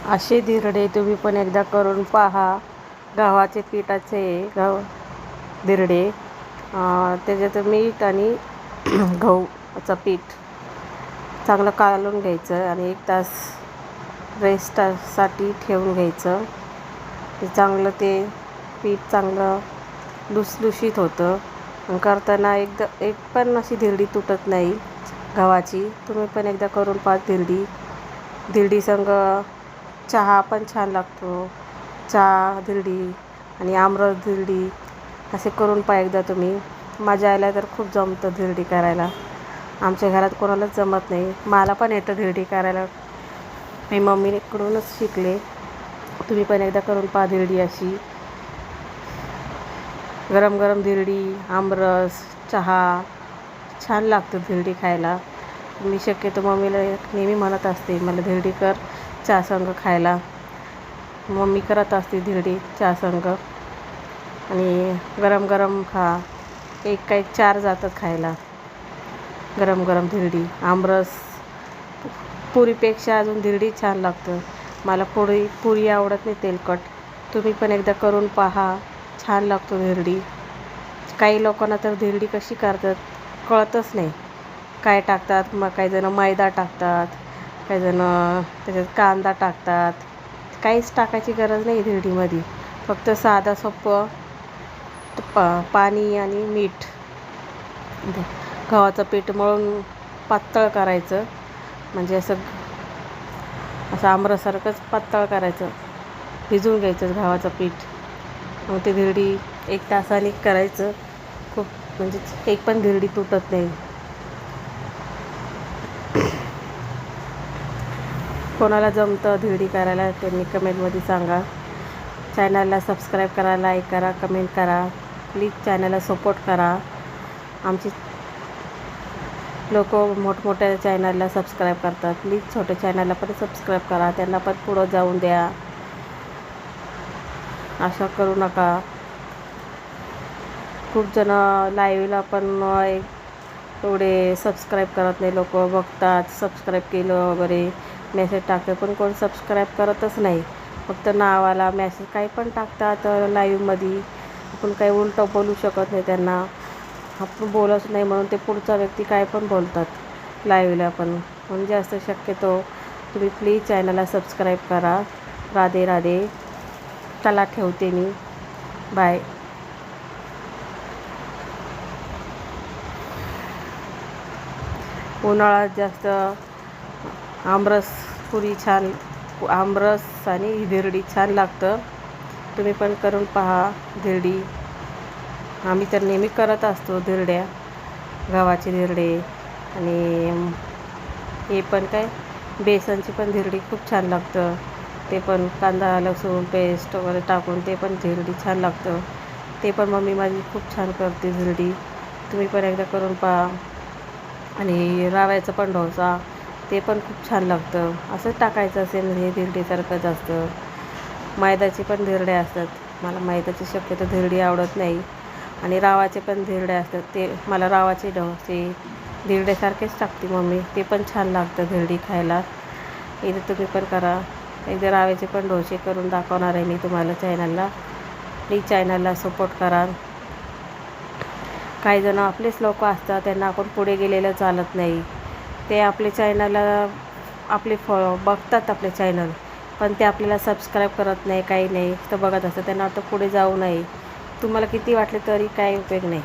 असे धिरडे तुम्ही पण एकदा करून पहा. गव्हाचे पिठाचे धिरडे, त्याच्यात मीठ आणि गव्हाचं पीठ चांगलं कालवून घ्यायचं आणि 1 तास रेस्टसाठी ठेवून घ्यायचं. चांगलं ते पीठ चांगलं लुसलुशीत होतं. करताना एक पण अशी धिरडी तुटत नाही गव्हाची. तुम्ही पण एकदा करून पहा धिरडी संग चहा पण छान लागतो. चहा धिरडी आणि आमरस धिरडी असे करून पहा एकदा तुम्ही. माझ्या आईला तर खूप जमतं धिरडी करायला. आमच्या घरात कोणालाच जमत नाही. मला पण येतं धिरडी करायला, मी मम्मीकडूनच शिकले. तुम्ही पण एकदा करून पहा धिरडी अशी. गरम गरम धिरडी, आमरस, चहा छान लागतं धिरडी खायला. मी शक्यतो मम्मीला नेहमी म्हणत असते, मला धिरडी कर चहा संग खायला. मम्मी करत असते धिरडी चहा संग आणि गरम गरम खा. एक 4 जातात खायला गरम गरम धिरडी. आमरस पुरीपेक्षा अजून धिरडी छान लागतं. मला पुरी आवडत नाही तेलकट. तुम्ही पण एकदा करून पहा, छान लागतो धिरडी. काही लोकांना तर धिरडी कशी करतात कळतच नाही. काय टाकतात, मग काही जण मैदा टाकतात, काही जण त्याच्यात कांदा टाकतात. काहीच टाकायची गरज नाही धिरडीमध्ये. फक्त साधं सोपं पाणी आणि मीठ, गव्हाचं पीठ मळून पातळ करायचं. म्हणजे असं आमरसारखंच पातळ करायचं. भिजवून घ्यायचं गव्हाचं पीठ. मग ते धिरडी 1 तासाने करायचं. खूप म्हणजे एक पण धिरडी तुटत नाही. कोणाला जमतं धिरडी करायला त्यांनी कमेंटमध्ये सांगा. चॅनलला सबस्क्राईब करा, लाईक करा, कमेंट करा. प्लीज चॅनलला सपोर्ट करा. आमची लोक मोठमोठ्या चॅनलला सबस्क्राईब करतात. प्लीज छोट्या चॅनलला पण सबस्क्राईब करा. त्यांना पण पुढं जाऊन द्या. अशा करू नका. खूप जण लाईव्हला पण एवढे सबस्क्राईब करत नाही. लोक बघतात, सबस्क्राईब केलं वगैरे मेसेज टाकतात, पण कोण सबस्क्राईब करतच नाही. फक्त नावाला मेसेज काही पण टाकतात लाईव्हमध्ये. आपण काही उलटं बोलू शकत नाही त्यांना. आपण बोलत नाही म्हणून ते पुढचा व्यक्ती काय पण बोलतात लाईव्हला पण. म्हणून जास्त शक्यतो तुम्ही प्लीज चॅनलला सबस्क्राईब करा. राधे राधे. चला ठेवते मी. बाय. उन्हाळ्यात जास्त आमरस आणि धिरडी छान लागतं. तुम्ही पण करून पहा धिरडी. आम्ही तर नेहमी करत असतो धिरड्या, गव्हाचे धिरडे. आणि हे पण बेसनची पण धिरडी खूप छान लागतं. ते पण कांदा लसूण पेस्ट वगैरे टाकून ते पण धिरडी छान लागतं. ते पण मम्मी माझी खूप छान करते धिरडी. तुम्ही पण एकदा करून पहा. आणि रव्याचं पण डोसा, ते पण खूप छान लागतं. असंच टाकायचं असेल हे धिरडीसारखंच असतं. मैद्याची पण धिरडे असतात. मला मैद्याची शक्यतो धिरडी आवडत नाही. आणि रवाचे पण धिरडे असतात. ते मला रवाचे डोसे धिरड्यासारखेच टाकते मम्मी. ते पण छान लागतं धिरडी खायला. इथे तुम्ही पण करा. एकदा रव्याचे पण डोसे करून दाखवणार आहे मी तुम्हाला चॅनलला. प्लीज चॅनलला सपोर्ट करा. काही जण आपलेच लोक असतात, त्यांना आपण पुढे गेलेलं चालत नाही. ते आपले चॅनलला बघतात आपले चॅनल, पण ते आपल्याला सबस्क्राईब करत नाही, काही नाही. तर बघत असतं. त्यांना वाटतं पुढे जाऊ नये. तुम्हाला किती वाटले तरी काही उपयोग नाही.